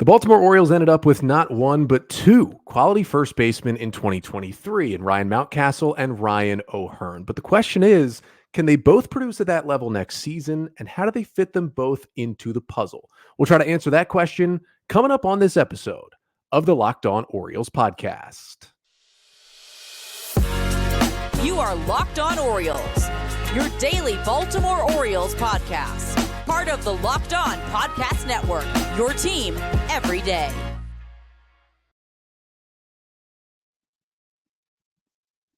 The Baltimore Orioles ended up with not one, but two quality first basemen in 2023 in Ryan Mountcastle and Ryan O'Hearn. But the question is, can they both produce at that level next season? And how do they fit them both into the puzzle? We'll try to answer that question coming up on this episode of the Locked On Orioles podcast. You are Locked On Orioles, your daily Baltimore Orioles podcast. Part of the Locked On Podcast Network, your team every day.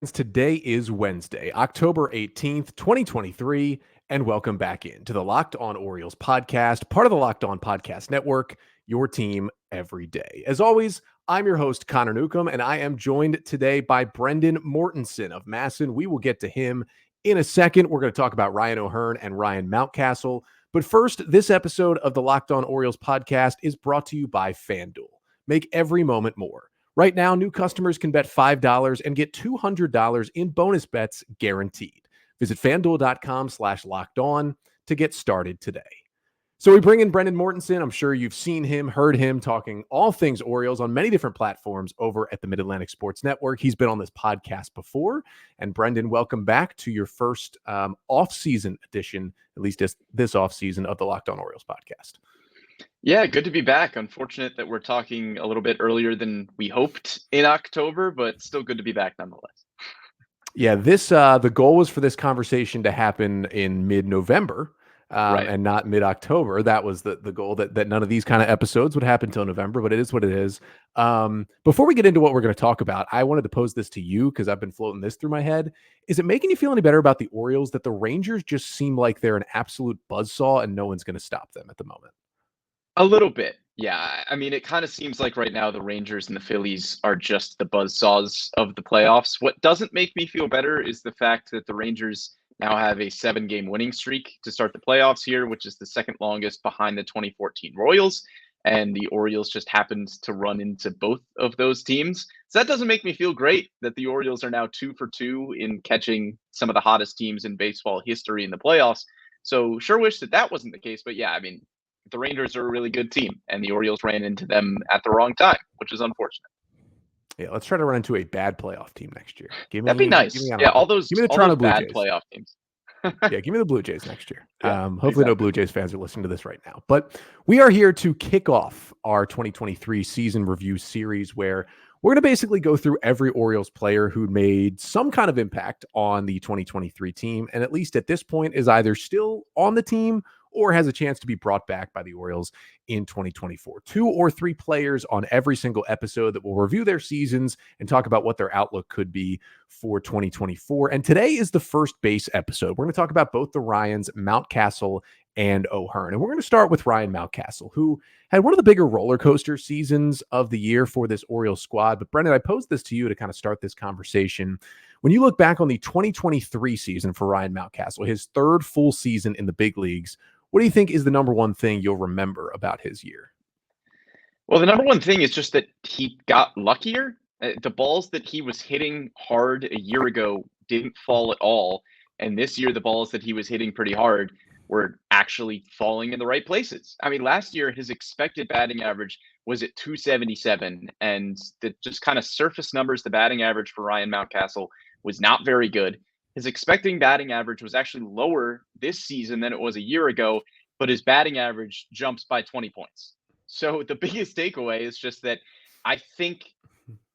Today is Wednesday, October 18th, 2023, and welcome back into the Locked On Orioles podcast, part of the Locked On Podcast Network, your team every day. As always, I'm your host, Connor Newcomb, and I am joined today by Brendan Mortensen of MASN. We will get to him in a second. We're going to talk about Ryan O'Hearn and Ryan Mountcastle. But first, this episode of the Locked On Orioles podcast is brought to you by FanDuel. Make every moment more. Right now, new customers can bet $5 and get $200 in bonus bets guaranteed. Visit FanDuel.com/LockedOn to get started today. So we bring in Brendan Mortensen. I'm sure you've seen him, heard him talking all things Orioles on many different platforms over at the Mid-Atlantic Sports Network. He's been on this podcast before. And Brendan, welcome back to your first off-season edition, at least this off-season of the Locked On Orioles podcast. Yeah, good to be back. Unfortunate that we're talking a little bit earlier than we hoped in October, but still good to be back nonetheless. Yeah, the goal was for this conversation to happen in mid-November. Right. And not mid-October. That was the goal, that none of these kind of episodes would happen until November, but it is what it is. Before we get into what we're going to talk about, I wanted to pose this to you because I've been floating this through my head. Is it making you feel any better about the Orioles that the Rangers just seem like they're an absolute buzzsaw and no one's going to stop them at the moment? A little bit. Yeah. I mean, it kind of seems like right now the Rangers and the Phillies are just the buzzsaws of the playoffs. What doesn't make me feel better is the fact that the Rangers now have a 7-game winning streak to start the playoffs here, which is the second longest behind the 2014 Royals. And the Orioles just happened to run into both of those teams. So that doesn't make me feel great that the Orioles are now 2 for 2 in catching some of the hottest teams in baseball history in the playoffs. So sure wish that wasn't the case. But yeah, I mean, the Rangers are a really good team and the Orioles ran into them at the wrong time, which is unfortunate. Yeah, let's try to run into a bad playoff team next year. That'd be nice. Yeah, all those bad playoff teams. Yeah, give me the Blue Jays next year. Hopefully no Blue Jays fans are listening to this right now. But we are here to kick off our 2023 season review series where we're going to basically go through every Orioles player who made some kind of impact on the 2023 team, and at least at this point is either still on the team or has a chance to be brought back by the Orioles in 2024. 2 or 3 players on every single episode that will review their seasons and talk about what their outlook could be for 2024. And today is the first base episode. We're going to talk about both the Ryans, Mountcastle and O'Hearn. And we're going to start with Ryan Mountcastle, who had one of the bigger roller coaster seasons of the year for this Orioles squad. But Brendan, I posed this to you to kind of start this conversation. When you look back on the 2023 season for Ryan Mountcastle, his third full season in the big leagues, what do you think is the number one thing you'll remember about his year? Well, the number one thing is just that he got luckier. The balls that he was hitting hard a year ago didn't fall at all. And this year, the balls that he was hitting pretty hard were actually falling in the right places. I mean, last year, his expected batting average was at 277. And the just kind of surface numbers, the batting average for Ryan Mountcastle was not very good. His expecting batting average was actually lower this season than it was a year ago, but his batting average jumps by 20 points. So the biggest takeaway is just that I think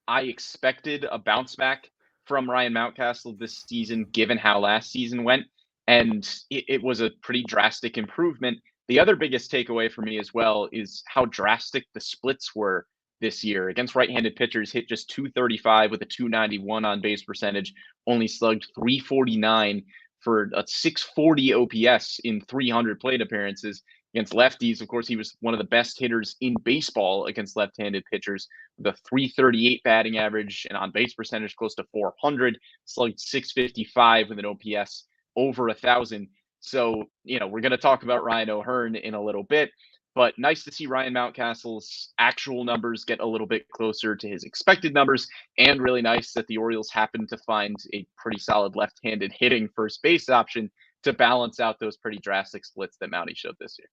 I expected a bounce back from Ryan Mountcastle this season, given how last season went, and it was a pretty drastic improvement. The other biggest takeaway for me as well is how drastic the splits were this year. Against right-handed pitchers, hit just 235 with a 291 on base percentage, only slugged 349 for a 640 OPS in 300 plate appearances. Against lefties, of course, he was one of the best hitters in baseball against left-handed pitchers with a 338 batting average and on base percentage close to 400, slugged 655 with an OPS over 1,000. So, we're going to talk about Ryan O'Hearn in a little bit. But nice to see Ryan Mountcastle's actual numbers get a little bit closer to his expected numbers, and really nice that the Orioles happened to find a pretty solid left-handed hitting first base option to balance out those pretty drastic splits that Mountie showed this year.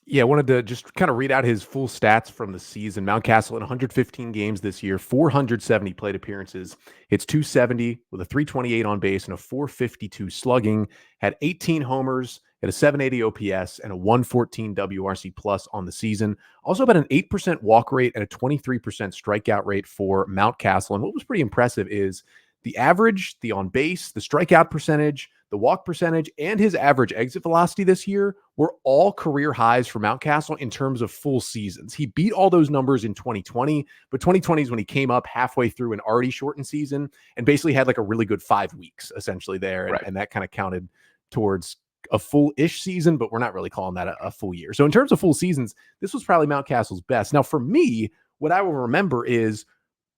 Yeah, I wanted to just kind of read out his full stats from the season. Mountcastle in 115 games this year, 470 plate appearances. Hits 270 with a 328 on base and a 452 slugging. Had 18 homers, had a 780 OPS and a 114 WRC plus on the season. Also about an 8% walk rate and a 23% strikeout rate for Mountcastle. And what was pretty impressive is the average, the on base, the strikeout percentage, the walk percentage, and his average exit velocity this year were all career highs for Mountcastle in terms of full seasons. He beat all those numbers in 2020, but 2020 is when he came up halfway through an already shortened season and basically had like a really good 5 weeks essentially there. Right. And that kind of counted towards a full-ish season, but we're not really calling that a full year. So in terms of full seasons, this was probably Mountcastle's best. Now for me, what I will remember is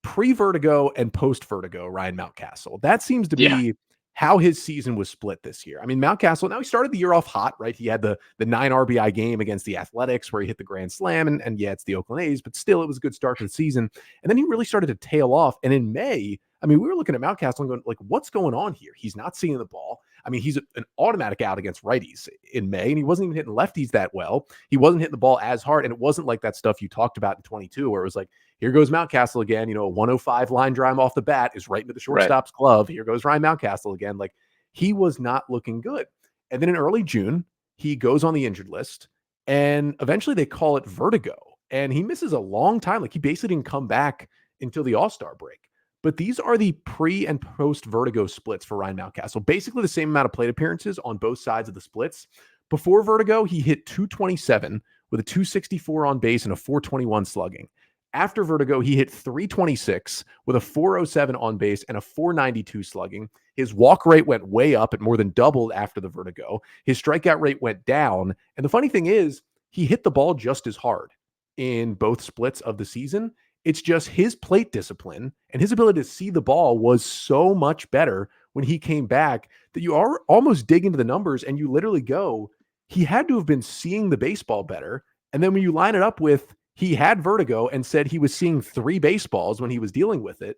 pre-vertigo and post-vertigo Ryan Mountcastle. That seems to be how his season was split this year. I mean, Mountcastle, now he started the year off hot, right? He had the 9 RBI game against the Athletics where he hit the grand slam, and yeah, it's the Oakland A's, but still it was a good start to the season. And then he really started to tail off. And in May, I mean, we were looking at Mountcastle and going, like, what's going on here? He's not seeing the ball. I mean, he's an automatic out against righties in May, and he wasn't even hitting lefties that well. He wasn't hitting the ball as hard, and it wasn't like that stuff you talked about in 22 where it was like, here goes Mountcastle again. You know, a 105 line drive off the bat is right into the shortstop's glove. Here goes Ryan Mountcastle again. Like, he was not looking good. And then in early June, he goes on the injured list, and eventually they call it vertigo, and he misses a long time. Like, he basically didn't come back until the All-Star break. But these are the pre and post vertigo splits for Ryan Mountcastle. Basically the same amount of plate appearances on both sides of the splits. Before vertigo, he hit 227 with a 264 on base and a 421 slugging. After vertigo, he hit 326 with a 407 on base and a 492 slugging. His walk rate went way up. It more than doubled after the vertigo. His strikeout rate went down. And the funny thing is, he hit the ball just as hard in both splits of the season. It's just his plate discipline and his ability to see the ball was so much better when he came back that you are almost dig into the numbers and you literally go, he had to have been seeing the baseball better. And then when you line it up with, he had vertigo and said he was seeing 3 baseballs when he was dealing with it,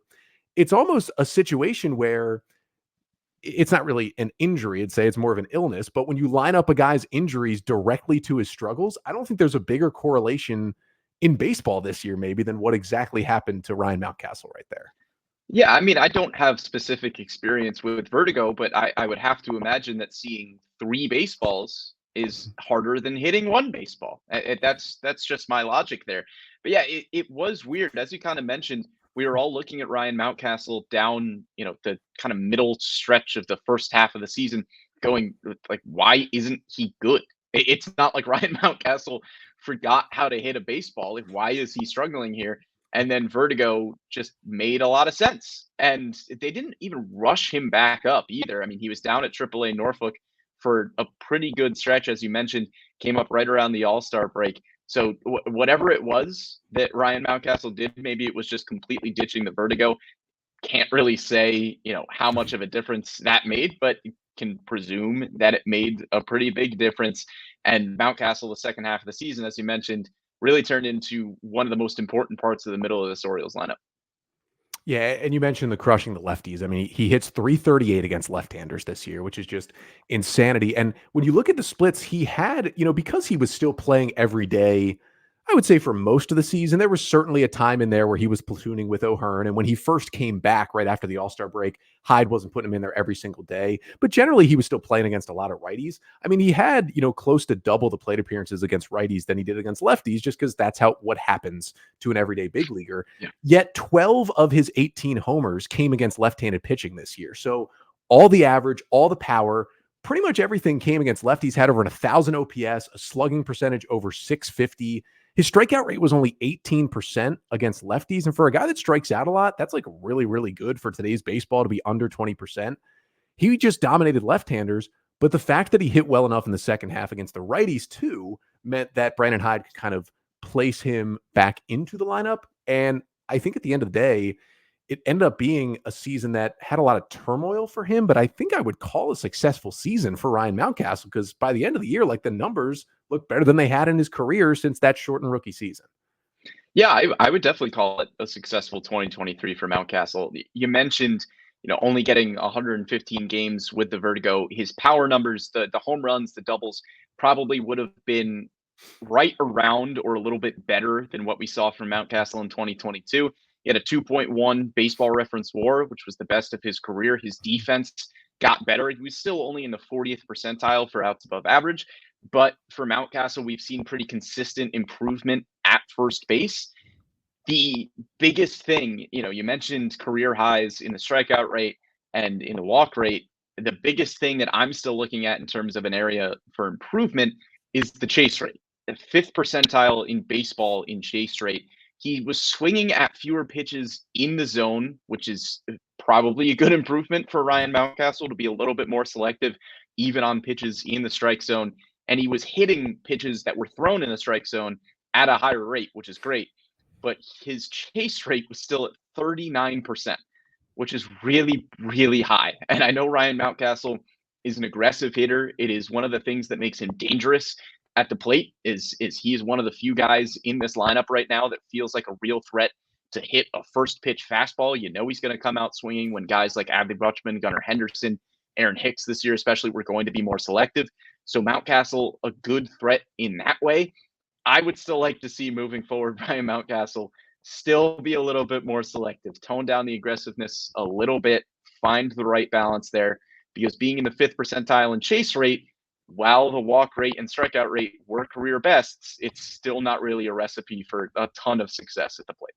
it's almost a situation where it's not really an injury. I'd say it's more of an illness. But when you line up a guy's injuries directly to his struggles, I don't think there's a bigger correlation in baseball this year maybe than what exactly happened to Ryan Mountcastle right there. Yeah, I mean, I don't have specific experience with vertigo, but I would have to imagine that seeing 3 baseballs is harder than hitting 1 baseball. That's just my logic there. But yeah, it was weird. As you kind of mentioned, we were all looking at Ryan Mountcastle down, the kind of middle stretch of the first half of the season going like, why isn't he good? It's not like Ryan Mountcastle forgot how to hit a baseball. Like, why is he struggling here? And then vertigo just made a lot of sense. And they didn't even rush him back up either. I mean, he was down at AAA Norfolk for a pretty good stretch, as you mentioned, came up right around the All-Star break. So whatever it was that Ryan Mountcastle did, maybe it was just completely ditching the vertigo. Can't really say, how much of a difference that made, but can presume that it made a pretty big difference. And Mountcastle, the second half of the season, as you mentioned, really turned into one of the most important parts of the middle of this Orioles lineup. Yeah, and you mentioned the crushing the lefties. I mean, he hits 338 against left-handers this year, which is just insanity. And when you look at the splits, he had, because he was still playing every day, I would say for most of the season, there was certainly a time in there where he was platooning with O'Hearn. And when he first came back right after the All-Star break, Hyde wasn't putting him in there every single day. But generally, he was still playing against a lot of righties. I mean, he had, close to double the plate appearances against righties than he did against lefties, just because that's what happens to an everyday big leaguer. Yeah. Yet 12 of his 18 homers came against left-handed pitching this year. So all the average, all the power, pretty much everything came against lefties, had over 1,000 OPS, a slugging percentage over 650. His strikeout rate was only 18% against lefties. And for a guy that strikes out a lot, that's like really, really good for today's baseball to be under 20%. He just dominated left-handers. But the fact that he hit well enough in the second half against the righties too meant that Brandon Hyde could kind of place him back into the lineup. And I think at the end of the day, it ended up being a season that had a lot of turmoil for him, but I think I would call a successful season for Ryan Mountcastle because by the end of the year, like the numbers look better than they had in his career since that shortened rookie season. Yeah, I would definitely call it a successful 2023 for Mountcastle. You mentioned, only getting 115 games with the vertigo. His power numbers, the home runs, the doubles probably would have been right around or a little bit better than what we saw from Mountcastle in 2022. He had a 2.1 baseball reference WAR, which was the best of his career. His defense got better. He was still only in the 40th percentile for outs above average. But for Mountcastle, we've seen pretty consistent improvement at first base. The biggest thing, you mentioned career highs in the strikeout rate and in the walk rate. The biggest thing that I'm still looking at in terms of an area for improvement is the chase rate. The 5th percentile in baseball in chase rate. He was swinging at fewer pitches in the zone, which is probably a good improvement for Ryan Mountcastle to be a little bit more selective, even on pitches in the strike zone. And he was hitting pitches that were thrown in the strike zone at a higher rate, which is great. But his chase rate was still at 39%, which is really, really high. And I know Ryan Mountcastle is an aggressive hitter. It is one of the things that makes him dangerous at the plate is he is one of the few guys in this lineup right now that feels like a real threat to hit a first pitch fastball. He's going to come out swinging when guys like Adley Rutschman, Gunnar Henderson, Aaron Hicks this year especially were going to be more selective. So Mountcastle, a good threat in that way. I would still like to see moving forward Ryan Mountcastle still be a little bit more selective, tone down the aggressiveness a little bit, find the right balance there, because being in the 5th percentile in chase rate, while the walk rate and strikeout rate were career bests, it's still not really a recipe for a ton of success at the plate.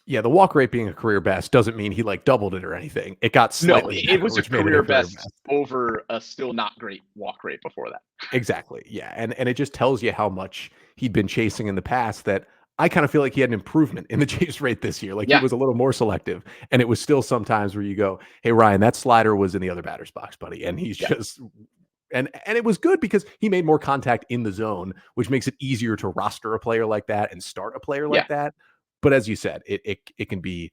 Yeah, the walk rate being a career best doesn't mean he doubled it or anything. It got slightly better, it was a career best over a still not great walk rate before that. Exactly. Yeah. And it just tells you how much he'd been chasing in the past, that I kind of feel like he had an improvement in the chase rate this year. He was a little more selective, and it was still sometimes where you go, hey, Ryan, that slider was in the other batter's box, buddy. And he's just, and it was good because he made more contact in the zone, which makes it easier to roster a player like that and start a player like that. But as you said, it can be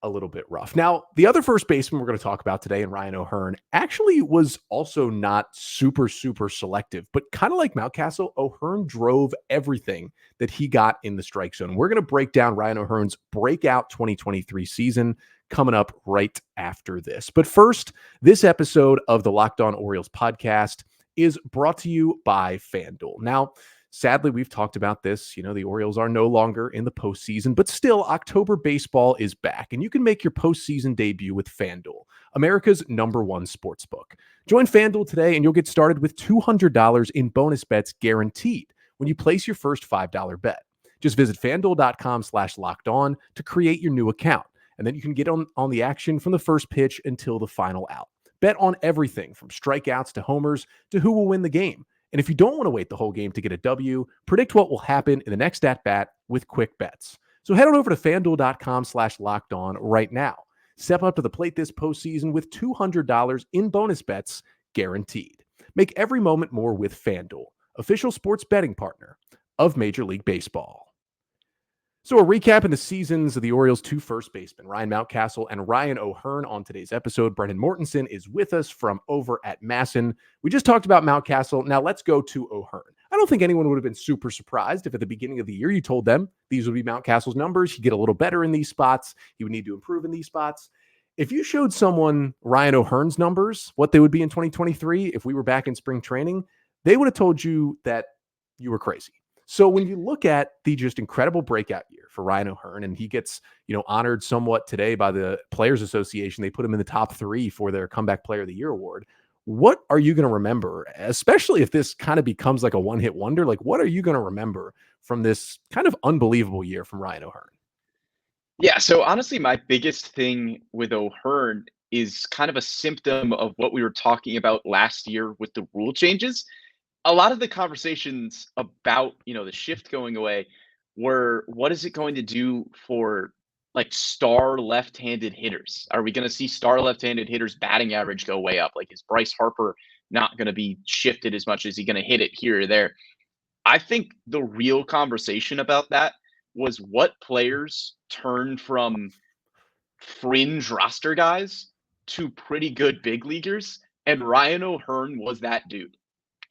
a little bit rough. Now, the other first baseman we're going to talk about today, in Ryan O'Hearn, actually was also not super selective, but kind of like Mountcastle, O'Hearn drove everything that he got in the strike zone. We're going to break down Ryan O'Hearn's breakout 2023 season coming up right after this. But first, this episode of the Locked On Orioles podcast is brought to you by FanDuel. Now, sadly, we've talked about this. The Orioles are no longer in the postseason, but still, October baseball is back, and you can make your postseason debut with FanDuel, America's #1 sportsbook. Join FanDuel today, and you'll get started with $200 in bonus bets guaranteed when you place your first $5 bet. Just visit FanDuel.com/lockedon to create your new account, and then you can get on the action from the first pitch until the final out. Bet on everything from strikeouts to homers to who will win the game. And if you don't want to wait the whole game to get a W, predict what will happen in the next at-bat with quick bets. So head on over to FanDuel.com/lockedon right now. Step up to the plate this postseason with $200 in bonus bets guaranteed. Make every moment more with FanDuel, official sports betting partner of Major League Baseball. So a recap in the seasons of the Orioles' two first basemen, Ryan Mountcastle and Ryan O'Hearn, on today's episode. Brendan Mortensen is with us from over at MASN. We just talked about Mountcastle. Now let's go to O'Hearn. I don't think anyone would have been super surprised if at the beginning of the year you told them these would be Mountcastle's numbers. He'd get a little better in these spots. He would need to improve in these spots. If you showed someone Ryan O'Hearn's numbers, what they would be in 2023, if we were back in spring training, they would have told you that you were crazy. So when you look at the just incredible breakout year for Ryan O'Hearn, and he gets, honored somewhat today by the Players Association, they put him in the top 3 for their Comeback Player of the Year award. What are you going to remember, especially if this kind of becomes like a one-hit wonder? What are you going to remember from this kind of unbelievable year from Ryan O'Hearn? Yeah, so honestly, my biggest thing with O'Hearn is kind of a symptom of what we were talking about last year with the rule changes. A lot of the conversations about, the shift going away were, what is it going to do for star left-handed hitters? Are we going to see star left-handed hitters batting average go way up? Is Bryce Harper not going to be shifted as much? Is he going to hit it here or there? I think the real conversation about that was what players turned from fringe roster guys to pretty good big leaguers, and Ryan O'Hearn was that dude.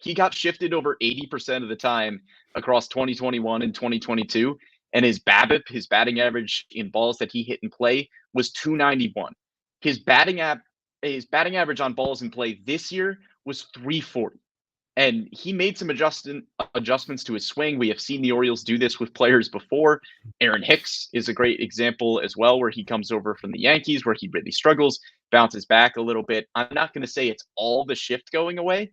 He got shifted over 80% of the time across 2021 and 2022, and his BABIP, his batting average in balls that he hit in play, was 291. His batting average on balls in play this year was 340. And he made some adjustments to his swing. We have seen the Orioles do this with players before. Aaron Hicks is a great example as well, where he comes over from the Yankees, where he really struggles, bounces back a little bit. I'm not going to say it's all the shift going away,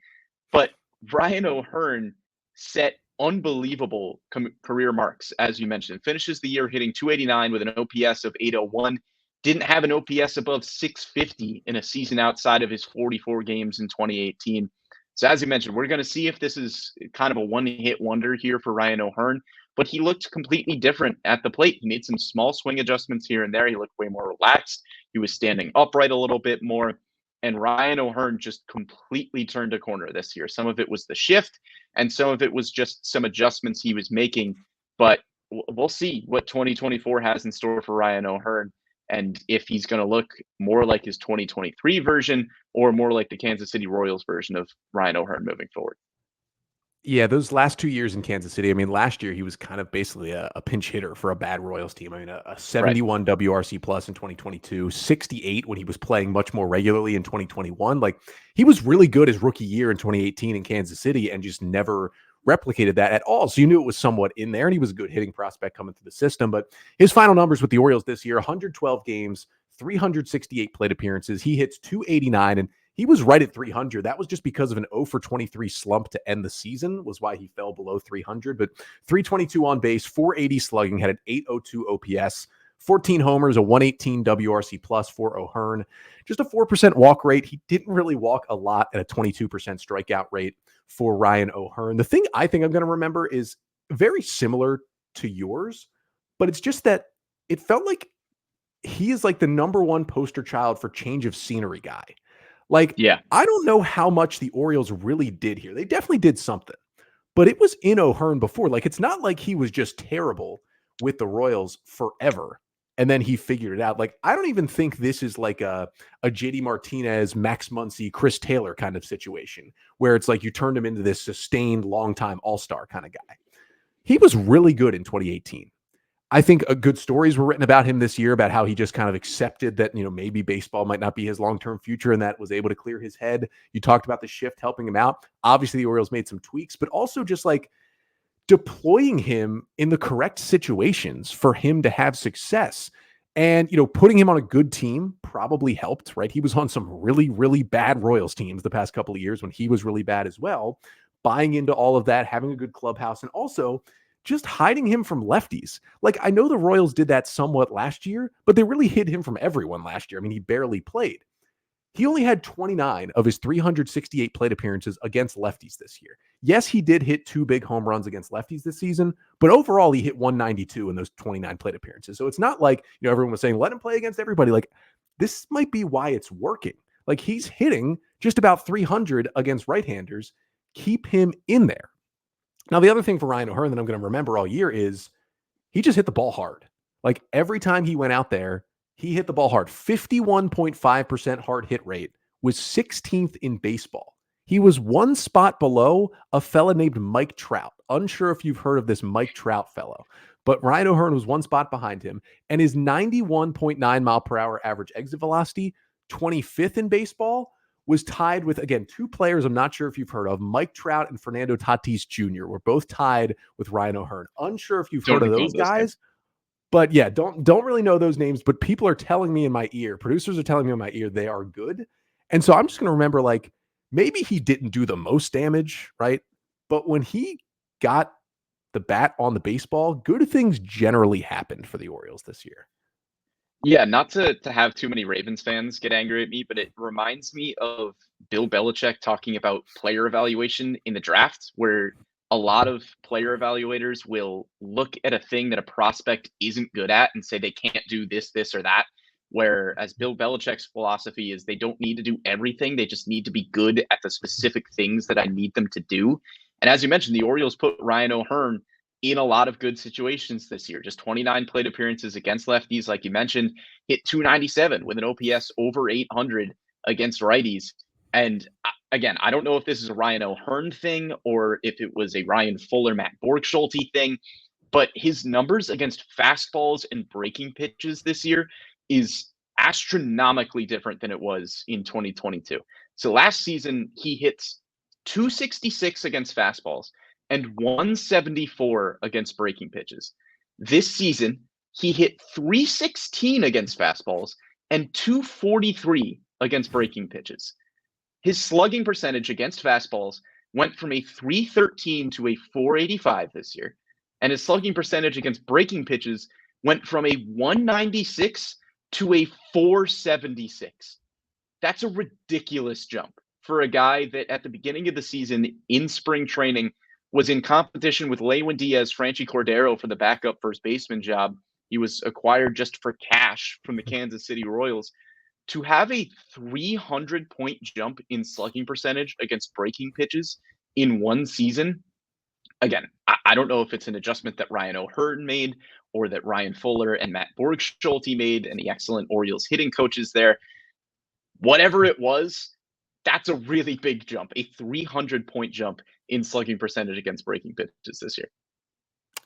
but Ryan O'Hearn set unbelievable career marks, as you mentioned. Finishes the year hitting 289 with an OPS of 801. Didn't have an OPS above 650 in a season outside of his 44 games in 2018. So as you mentioned, we're going to see if this is kind of a one-hit wonder here for Ryan O'Hearn, but he looked completely different at the plate. He made some small swing adjustments here and there. He looked way more relaxed. He was standing upright a little bit more. And Ryan O'Hearn just completely turned a corner this year. Some of it was the shift, and some of it was just some adjustments he was making. But we'll see what 2024 has in store for Ryan O'Hearn, and if he's going to look more like his 2023 version or more like the Kansas City Royals version of Ryan O'Hearn moving forward. Yeah, those last 2 years in Kansas City, I mean, last year he was kind of basically a pinch hitter for a bad Royals team. I mean, a 71 right. WRC plus in 2022, 68 when he was playing much more regularly in 2021. Like, he was really good his rookie year in 2018 in Kansas City and just never replicated that at all. So you knew it was somewhat in there, and he was a good hitting prospect coming through the system. But his final numbers with the Orioles this year, 112 games, 368 plate appearances. He hits 289, and he was right at 300. That was just because of an 0 for 23 slump to end the season was why he fell below 300. But 322 on base, 480 slugging, had an 802 OPS, 14 homers, a 118 WRC plus for O'Hearn. Just a 4% walk rate. He didn't really walk a lot at a 22% strikeout rate for Ryan O'Hearn. The thing I think I'm going to remember is very similar to yours, but it's just that it felt like he is like the number one poster child for change of scenery guy. Like, yeah, I don't know how much the Orioles really did here. They definitely did something, but it was in O'Hearn before. Like, it's not like he was just terrible with the Royals forever and then he figured it out. Like, I don't even think this is like a JD Martinez, Max Muncy, Chris Taylor kind of situation where it's like you turned him into this sustained long-time all-star kind of guy. He was really good in 2018. I think good stories were written about him this year about how he just kind of accepted that, you know, maybe baseball might not be his long-term future and that was able to clear his head. You talked about the shift helping him out. Obviously, the Orioles made some tweaks, but also just like deploying him in the correct situations for him to have success. And, you know, putting him on a good team probably helped, right? He was on some really, really bad Royals teams the past couple of years when he was really bad as well. Buying into all of that, having a good clubhouse, and also just hiding him from lefties. Like, I know the Royals did that somewhat last year, but they really hid him from everyone last year. I mean, he barely played. He only had 29 of his 368 plate appearances against lefties this year. Yes, he did hit 2 big home runs against lefties this season, but overall he hit 192 in those 29 plate appearances. So it's not like, you know, everyone was saying, let him play against everybody. Like, this might be why it's working. Like, he's hitting just about 300 against right-handers. Keep him in there. Now, the other thing for Ryan O'Hearn that I'm going to remember all year is he just hit the ball hard. Like, every time he went out there, he hit the ball hard. 51.5% hard hit rate, was 16th in baseball. He was one spot below a fella named Mike Trout. Unsure if you've heard of this Mike Trout fellow, but Ryan O'Hearn was one spot behind him, and his 91.9 mile per hour average exit velocity, 25th in baseball, was tied with, again, 2 players I'm not sure if you've heard of. Mike Trout and Fernando Tatis Jr. were both tied with Ryan O'Hearn. Unsure if you've heard of those guys. But yeah, don't really know those names, but people are telling me in my ear, producers are telling me in my ear, they are good. And so I'm just going to remember, like, maybe he didn't do the most damage, right? But when he got the bat on the baseball, good things generally happened for the Orioles this year. Yeah, not to have too many Ravens fans get angry at me, but it reminds me of Bill Belichick talking about player evaluation in the draft, where a lot of player evaluators will look at a thing that a prospect isn't good at and say they can't do this, this, or that. Whereas Bill Belichick's philosophy is they don't need to do everything. They just need to be good at the specific things that I need them to do. And as you mentioned, the Orioles put Ryan O'Hearn in a lot of good situations this year. Just 29 plate appearances against lefties, like you mentioned, hit 297 with an OPS over 800 against righties. And again, I don't know if this is a Ryan O'Hearn thing or if it was a Ryan Fuller, Matt Borg-Schulte thing, but his numbers against fastballs and breaking pitches this year is astronomically different than it was in 2022. So last season, he hits 266 against fastballs, and 174 against breaking pitches. This season, he hit 316 against fastballs and 243 against breaking pitches. His slugging percentage against fastballs went from a 313 to a 485 this year, and his slugging percentage against breaking pitches went from a 196 to a 476. That's a ridiculous jump for a guy that at the beginning of the season in spring training was in competition with Lewin Diaz, Franchi Cordero for the backup first baseman job. He was acquired just for cash from the Kansas City Royals. To have a 300-point jump in slugging percentage against breaking pitches in one season, again, I don't know if it's an adjustment that Ryan O'Hearn made or that Ryan Fuller and Matt Borgschulte made and the excellent Orioles hitting coaches there. Whatever it was, that's a really big jump, a 300-point jump in slugging percentage against breaking pitches this year.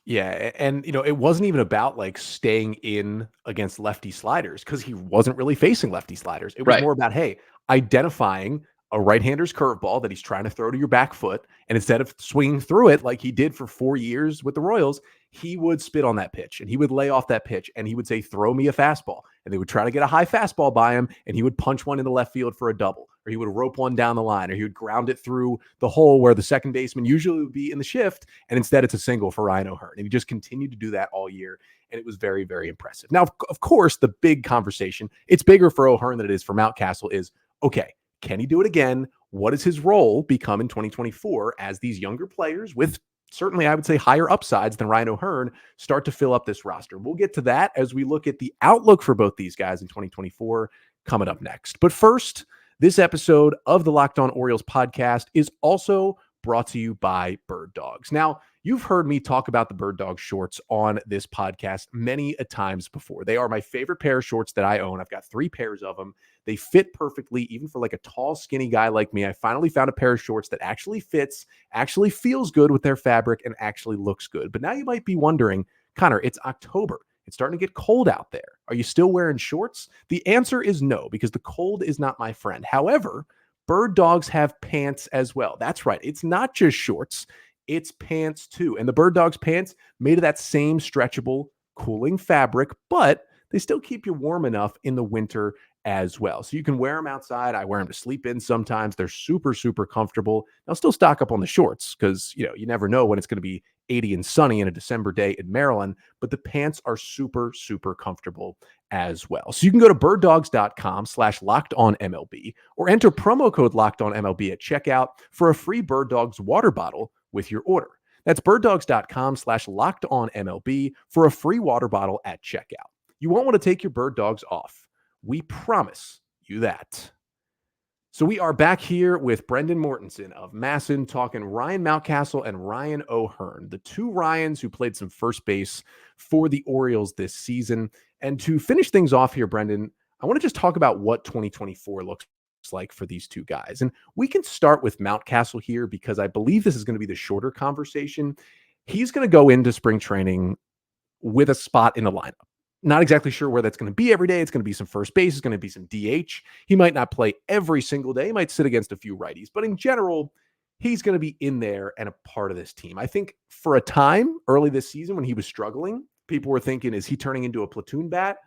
Yeah, and it wasn't even about like staying in against lefty sliders because he wasn't really facing lefty sliders. It was more about, hey, identifying a right-hander's curveball that he's trying to throw to your back foot, and instead of swinging through it like he did for 4 years with the Royals, he would spit on that pitch and he would lay off that pitch and he would say, throw me a fastball. And they would try to get a high fastball by him and he would punch one into left field for a double, or he would rope one down the line, or he would ground it through the hole where the second baseman usually would be in the shift. And instead it's a single for Ryan O'Hearn. And he just continued to do that all year. And it was very, very impressive. Now, of course, the big conversation, it's bigger for O'Hearn than it is for Mountcastle, is, okay, can he do it again? What does his role become in 2024 as these younger players with certainly, I would say, higher upsides than Ryan O'Hearn start to fill up this roster? We'll get to that as we look at the outlook for both these guys in 2024 coming up next. But first, this episode of the Locked On Orioles podcast is also brought to you by Bird Dogs. Now, you've heard me talk about the Bird Dog shorts on this podcast many a times before. They are my favorite pair of shorts that I own. I've got 3 pairs of them. They fit perfectly, even for like a tall, skinny guy like me. I finally found a pair of shorts that actually fits, actually feels good with their fabric, and actually looks good. But now you might be wondering, Connor, it's October. It's starting to get cold out there. Are you still wearing shorts? The answer is no, because the cold is not my friend. However, Bird Dogs have pants as well. That's right. It's not just shorts. It's pants too. And the Bird Dogs pants made of that same stretchable, cooling fabric, but they still keep you warm enough in the winter as well. So you can wear them outside. I wear them to sleep in sometimes. They're super, super comfortable. I'll still stock up on the shorts because, you never know when it's going to be 80 and sunny in a December day in Maryland, but the pants are super, super comfortable as well. So you can go to birddogs.com/lockedonmlb or enter promo code LOCKEDONMLB at checkout for a free Bird Dogs water bottle with your order. That's birddogs.com/lockedonmlb for a free water bottle at checkout. You won't want to take your Bird Dogs off. We promise you that. So we are back here with Brendan Mortensen of MASN talking Ryan Mountcastle and Ryan O'Hearn, the 2 Ryans who played some first base for the Orioles this season. And to finish things off here, Brendan, I want to just talk about what 2024 looks like for these 2 guys. And we can start with Mountcastle here because I believe this is going to be the shorter conversation. He's going to go into spring training with a spot in the lineup. Not exactly sure where that's going to be every day. It's going to be some first base. It's going to be some DH. He might not play every single day. He might sit against a few righties. But in general, he's going to be in there and a part of this team. I think for a time early this season when he was struggling, people were thinking, is he turning into a platoon bat?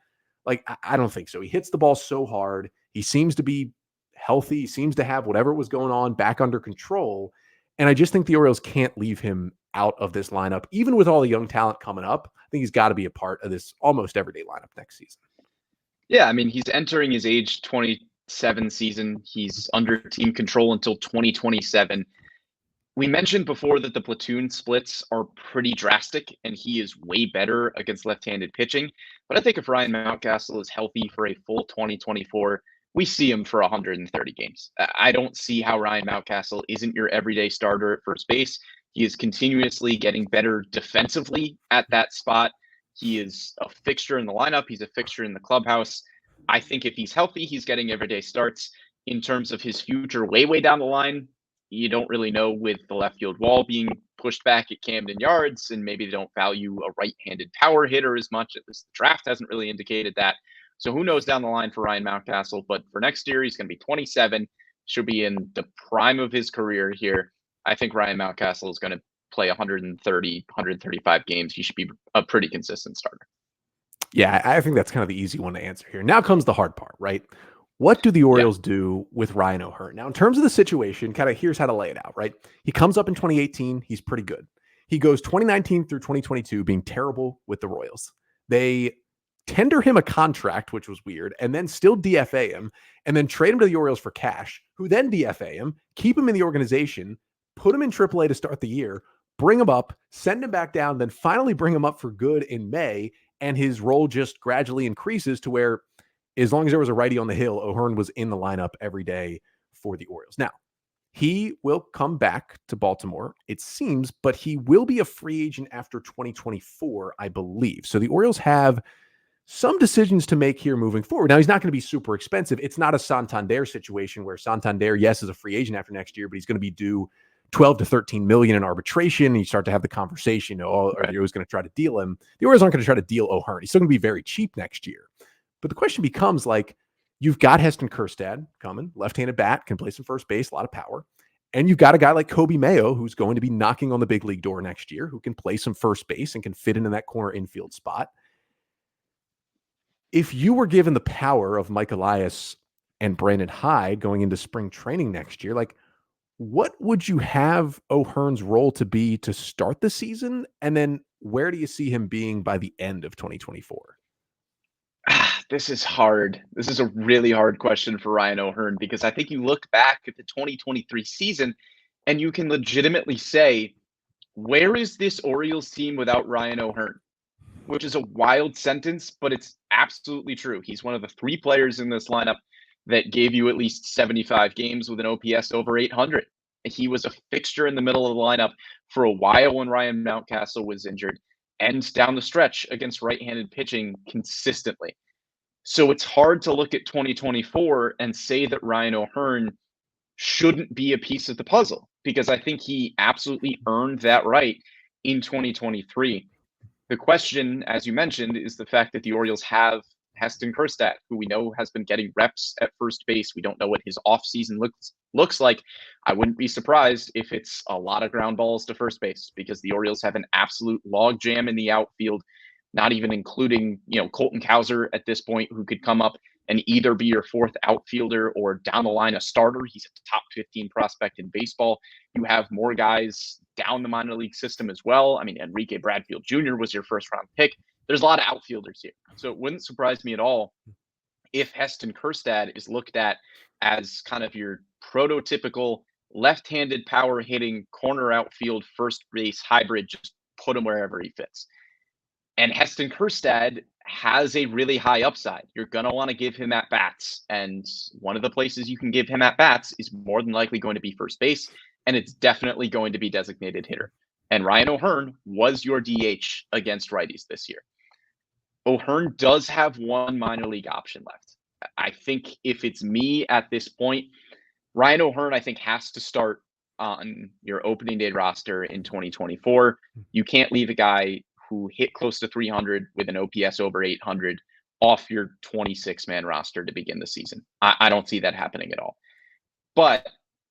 Like, I don't think so. He hits the ball so hard. He seems to be healthy. He seems to have whatever was going on back under control. And I just think the Orioles can't leave him out of this lineup, even with all the young talent coming up. I think he's got to be a part of this almost everyday lineup next season. Yeah, I mean, he's entering his age 27 season. He's under team control until 2027. We mentioned before that the platoon splits are pretty drastic, and he is way better against left-handed pitching. But I think if Ryan Mountcastle is healthy for a full 2024, we see him for 130 games. I don't see how Ryan Mountcastle isn't your everyday starter at first base. He is continuously getting better defensively at that spot. He is a fixture in the lineup. He's a fixture in the clubhouse. I think if he's healthy, he's getting everyday starts. In terms of his future way, way down the line, you don't really know with the left field wall being pushed back at Camden Yards, and maybe they don't value a right-handed power hitter as much. At least the draft hasn't really indicated that. So who knows down the line for Ryan Mountcastle, but for next year, he's going to be 27. Should be in the prime of his career here. I think Ryan Mountcastle is going to play 130, 135 games. He should be a pretty consistent starter. Yeah, I think that's kind of the easy one to answer here. Now comes the hard part, right? What do the Orioles do with Ryan O'Hearn? Now, in terms of the situation, kind of here's how to lay it out, right? He comes up in 2018. He's pretty good. He goes 2019 through 2022 being terrible with the Royals. They tender him a contract, which was weird, and then still DFA him, and then trade him to the Orioles for cash, who then DFA him, keep him in the organization, put him in AAA to start the year, bring him up, send him back down, then finally bring him up for good in May, and his role just gradually increases to where, as long as there was a righty on the hill, O'Hearn was in the lineup every day for the Orioles. Now, he will come back to Baltimore, it seems, but he will be a free agent after 2024, I believe. So the Orioles have some decisions to make here moving forward. Now, he's not going to be super expensive. It's not a Santander situation where Santander, yes, is a free agent after next year, but he's going to be due 12 to 13 million in arbitration. And you start to have the conversation, are the Orioles going to try to deal him? The Orioles aren't going to try to deal O'Hearn. He's still going to be very cheap next year. But the question becomes, like, you've got Heston Kjerstad coming, left-handed bat, can play some first base, a lot of power. And you've got a guy like Kobe Mayo, who's going to be knocking on the big league door next year, who can play some first base and can fit into that corner infield spot. If you were given the power of Mike Elias and Brandon Hyde going into spring training next year, like, what would you have O'Hearn's role to be to start the season? And then where do you see him being by the end of 2024? This is hard. This is a really hard question for Ryan O'Hearn, because I think you look back at the 2023 season and you can legitimately say, where is this Orioles team without Ryan O'Hearn? Which is a wild sentence, but it's absolutely true. He's one of the 3 players in this lineup that gave you at least 75 games with an OPS over 800. He was a fixture in the middle of the lineup for a while when Ryan Mountcastle was injured, and down the stretch against right-handed pitching consistently. So it's hard to look at 2024 and say that Ryan O'Hearn shouldn't be a piece of the puzzle, because I think he absolutely earned that right in 2023. The question, as you mentioned, is the fact that the Orioles have Heston Kjerstad, who we know has been getting reps at first base. We don't know what his offseason looks like. I wouldn't be surprised if it's a lot of ground balls to first base, because the Orioles have an absolute logjam in the outfield, not even including, Colton Cowser at this point, who could come up and either be your 4th outfielder or down the line a starter. He's a top 15 prospect in baseball. You have more guys down the minor league system as well. I mean, Enrique Bradfield Jr. was your first round pick. There's a lot of outfielders here. So it wouldn't surprise me at all if Heston Kjerstad is looked at as kind of your prototypical left-handed power hitting corner outfield first base hybrid. Just put him wherever he fits. And Heston Kjerstad has a really high upside. You're going to want to give him at-bats. And one of the places you can give him at-bats is more than likely going to be first base. And it's definitely going to be designated hitter. And Ryan O'Hearn was your DH against righties this year. O'Hearn does have one minor league option left. I think if it's me at this point, Ryan O'Hearn, I think, has to start on your opening day roster in 2024. You can't leave a guy who hit close to 300 with an OPS over 800 off your 26-man roster to begin the season. I don't see that happening at all. But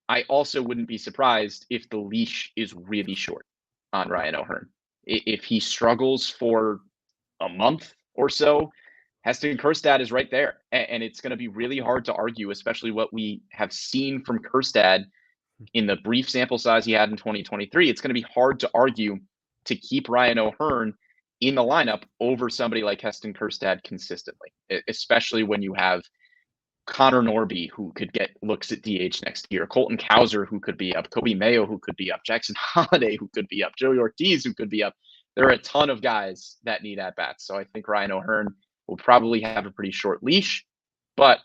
I also wouldn't be surprised if the leash is really short on Ryan O'Hearn. If he struggles for a month or so, Heston Kjerstad is right there. And it's going to be really hard to argue, especially what we have seen from Kjerstad in the brief sample size he had in 2023. It's going to be hard to argue to keep Ryan O'Hearn in the lineup over somebody like Heston Kjerstad consistently, especially when you have Connor Norby, who could get looks at DH next year, Colton Cowser, who could be up, Kobe Mayo, who could be up, Jackson Holliday, who could be up, Joey Ortiz, who could be up. There are a ton of guys that need at-bats. So I think Ryan O'Hearn will probably have a pretty short leash, but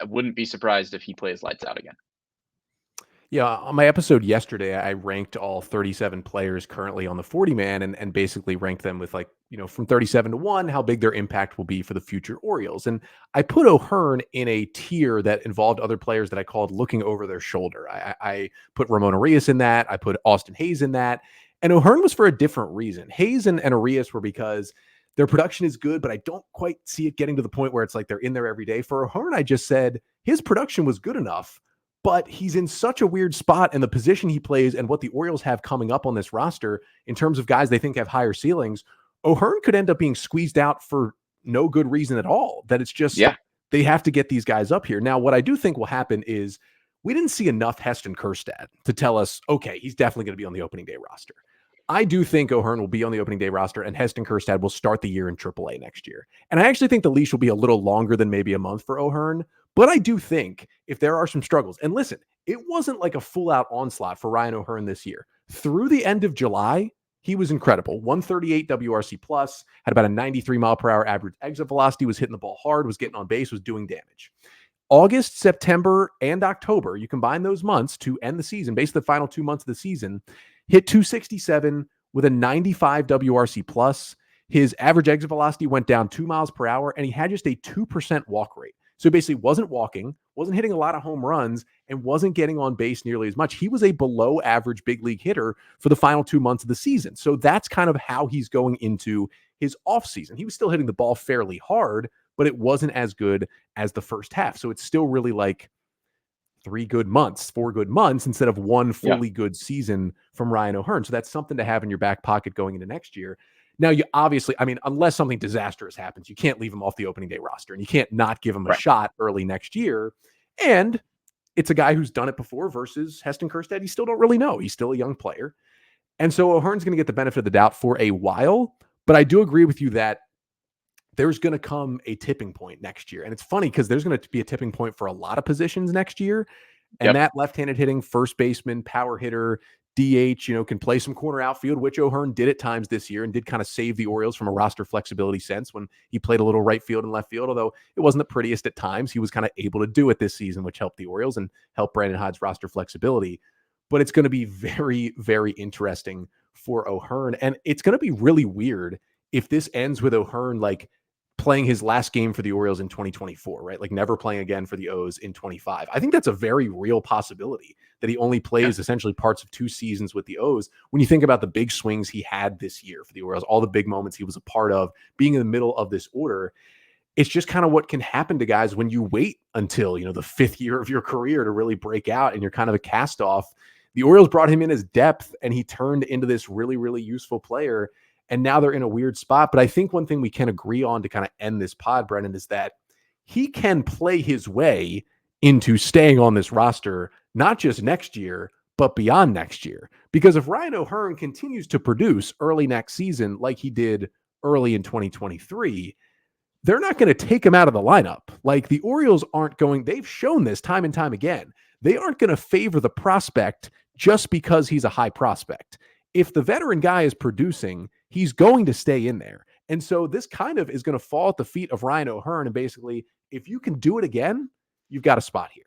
I wouldn't be surprised if he plays lights out again. Yeah, on my episode yesterday, I ranked all 37 players currently on the 40-man and basically ranked them with, like, from 37 to 1, how big their impact will be for the future Orioles. And I put O'Hearn in a tier that involved other players that I called looking over their shoulder. I put Ramon Arias in that. I put Austin Hayes in that. And O'Hearn was for a different reason. Hayes and Arias were because their production is good, but I don't quite see it getting to the point where it's like they're in there every day. For O'Hearn, I just said his production was good enough, but he's in such a weird spot, and the position he plays and what the Orioles have coming up on this roster in terms of guys they think have higher ceilings, O'Hearn could end up being squeezed out for no good reason at all. That it's just, they have to get these guys up here. Now, what I do think will happen is we didn't see enough Heston Kjerstad to tell us, okay, he's definitely going to be on the opening day roster. I do think O'Hearn will be on the opening day roster, and Heston Kjerstad will start the year in AAA next year. And I actually think the leash will be a little longer than maybe a month for O'Hearn. But I do think if there are some struggles, and listen, it wasn't like a full-out onslaught for Ryan O'Hearn this year. Through the end of July, he was incredible. 138 WRC plus, had about a 93 mile per hour average exit velocity, was hitting the ball hard, was getting on base, was doing damage. August, September, and October, you combine those months to end the season, basically the final 2 months of the season, hit 267 with a 95 WRC plus. His average exit velocity went down 2 miles per hour, and he had just a 2% walk rate. So he basically wasn't walking, wasn't hitting a lot of home runs, and wasn't getting on base nearly as much. He was a below average big league hitter for the final 2 months of the season. So that's kind of how he's going into his offseason. He was still hitting the ball fairly hard, but it wasn't as good as the first half. So it's still really like 4 good months instead of one fully good season from Ryan O'Hearn. So that's something to have in your back pocket going into next year. Now, you obviously, unless something disastrous happens, you can't leave him off the opening day roster, and you can't not give him a shot early next year. And it's a guy who's done it before versus Heston Kjerstad. You still don't really know. He's still a young player. And so O'Hearn's going to get the benefit of the doubt for a while. But I do agree with you that there's going to come a tipping point next year. And it's funny because there's going to be a tipping point for a lot of positions next year. And that left-handed hitting first baseman, power hitter, DH, can play some corner outfield, which O'Hearn did at times this year and did kind of save the Orioles from a roster flexibility sense when he played a little right field and left field, although it wasn't the prettiest at times. He was kind of able to do it this season, which helped the Orioles and helped Brandon Hyde's roster flexibility. But it's going to be very, very interesting for O'Hearn. And it's going to be really weird if this ends with O'Hearn playing his last game for the Orioles in 2024, right? Like never playing again for the O's in 25. I think that's a very real possibility that he only plays essentially parts of 2 seasons with the O's. When you think about the big swings he had this year for the Orioles, all the big moments he was a part of, being in the middle of this order, it's just kind of what can happen to guys when you wait until, the 5th year of your career to really break out and you're kind of a cast off. The Orioles brought him in as depth and he turned into this really, really useful player. And now they're in a weird spot. But I think one thing we can agree on to kind of end this pod, Brennan, is that he can play his way into staying on this roster, not just next year, but beyond next year. Because if Ryan O'Hearn continues to produce early next season like he did early in 2023, they're not going to take him out of the lineup. Like the Orioles aren't going, they've shown this time and time again. They aren't going to favor the prospect just because he's a high prospect. If the veteran guy is producing, he's going to stay in there. And so this kind of is going to fall at the feet of Ryan O'Hearn. And basically, if you can do it again, you've got a spot here.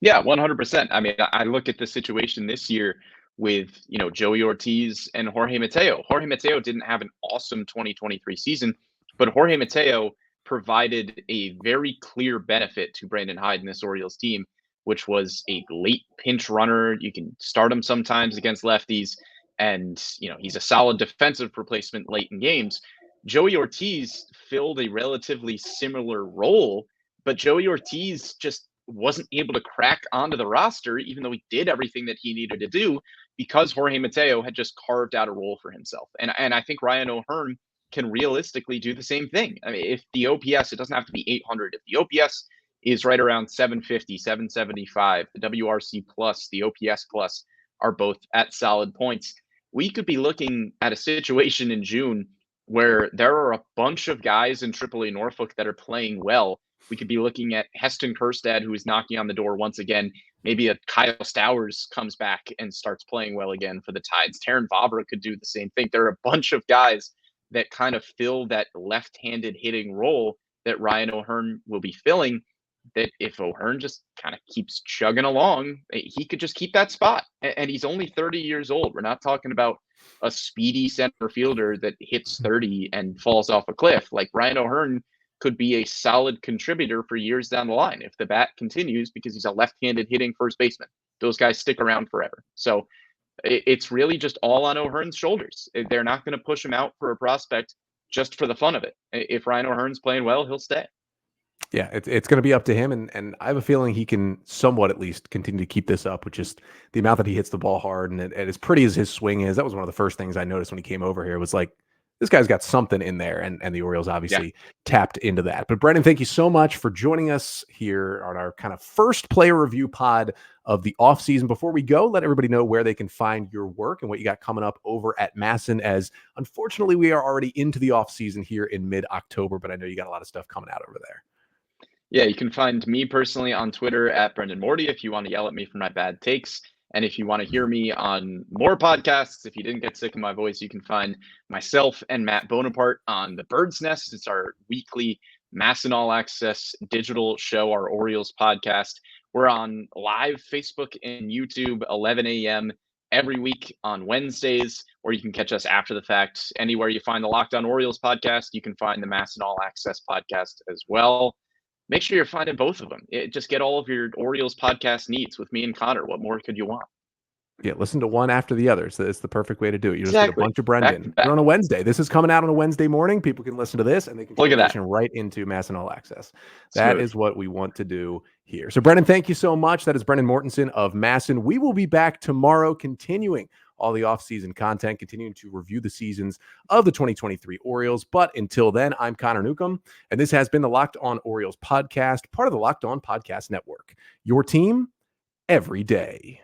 Yeah, 100%. I look at the situation this year with, Joey Ortiz and Jorge Mateo. Jorge Mateo didn't have an awesome 2023 season, but Jorge Mateo provided a very clear benefit to Brandon Hyde and this Orioles team, which was a late pinch runner. You can start him sometimes against lefties. And, he's a solid defensive replacement late in games. Joey Ortiz filled a relatively similar role, but Joey Ortiz just wasn't able to crack onto the roster, even though he did everything that he needed to do, because Jorge Mateo had just carved out a role for himself. And I think Ryan O'Hearn can realistically do the same thing. If the OPS, it doesn't have to be 800. If the OPS is right around 750, 775, the WRC plus, the OPS plus are both at solid points, we could be looking at a situation in June where there are a bunch of guys in AAA Norfolk that are playing well. We could be looking at Heston Kjerstad, who is knocking on the door once again. Maybe a Kyle Stowers comes back and starts playing well again for the Tides. Terrin Vavra could do the same thing. There are a bunch of guys that kind of fill that left-handed hitting role that Ryan O'Hearn will be filling, that if O'Hearn just kind of keeps chugging along, he could just keep that spot. And he's only 30 years old. We're not talking about a speedy center fielder that hits 30 and falls off a cliff. Like Ryan O'Hearn could be a solid contributor for years down the line if the bat continues, because he's a left-handed hitting first baseman. Those guys stick around forever. So it's really just all on O'Hearn's shoulders. They're not going to push him out for a prospect just for the fun of it. If Ryan O'Hearn's playing well, he'll stay. Yeah, it's going to be up to him, and I have a feeling he can somewhat at least continue to keep this up with just the amount that he hits the ball hard, and as pretty as his swing is. That was one of the first things I noticed when he came over here was like, this guy's got something in there, and the Orioles obviously tapped into that. But Brendan, thank you so much for joining us here on our kind of first player review pod of the offseason. Before we go, let everybody know where they can find your work and what you got coming up over at MASN, as unfortunately we are already into the offseason here in mid-October, but I know you got a lot of stuff coming out over there. Yeah, you can find me personally on Twitter at Brendan Morty if you want to yell at me for my bad takes. And if you want to hear me on more podcasts, if you didn't get sick of my voice, you can find myself and Matt Bonaparte on The Bird's Nest. It's our weekly MASN All Access digital show, our Orioles podcast. We're on live Facebook and YouTube, 11 a.m. every week on Wednesdays, or you can catch us after the fact. Anywhere you find the Locked On Orioles podcast, you can find the MASN All Access podcast as well. Make sure you're finding both of them. Just get all of your Orioles podcast needs with me and Connor. What more could you want? Yeah, listen to one after the other. So it's the perfect way to do it. You just Exactly. get a bunch of Brendan. And on a Wednesday. This is coming out on a Wednesday morning. People can listen to this and they can transition right into MASN All Access. That is what we want to do here. So Brendan, thank you so much. That is Brendan Mortensen of MASN. We will be back tomorrow continuing all the offseason content, continuing to review the seasons of the 2023 Orioles. But until then, I'm Connor Newcomb, and this has been the Locked On Orioles podcast, part of the Locked On Podcast Network. Your team every day.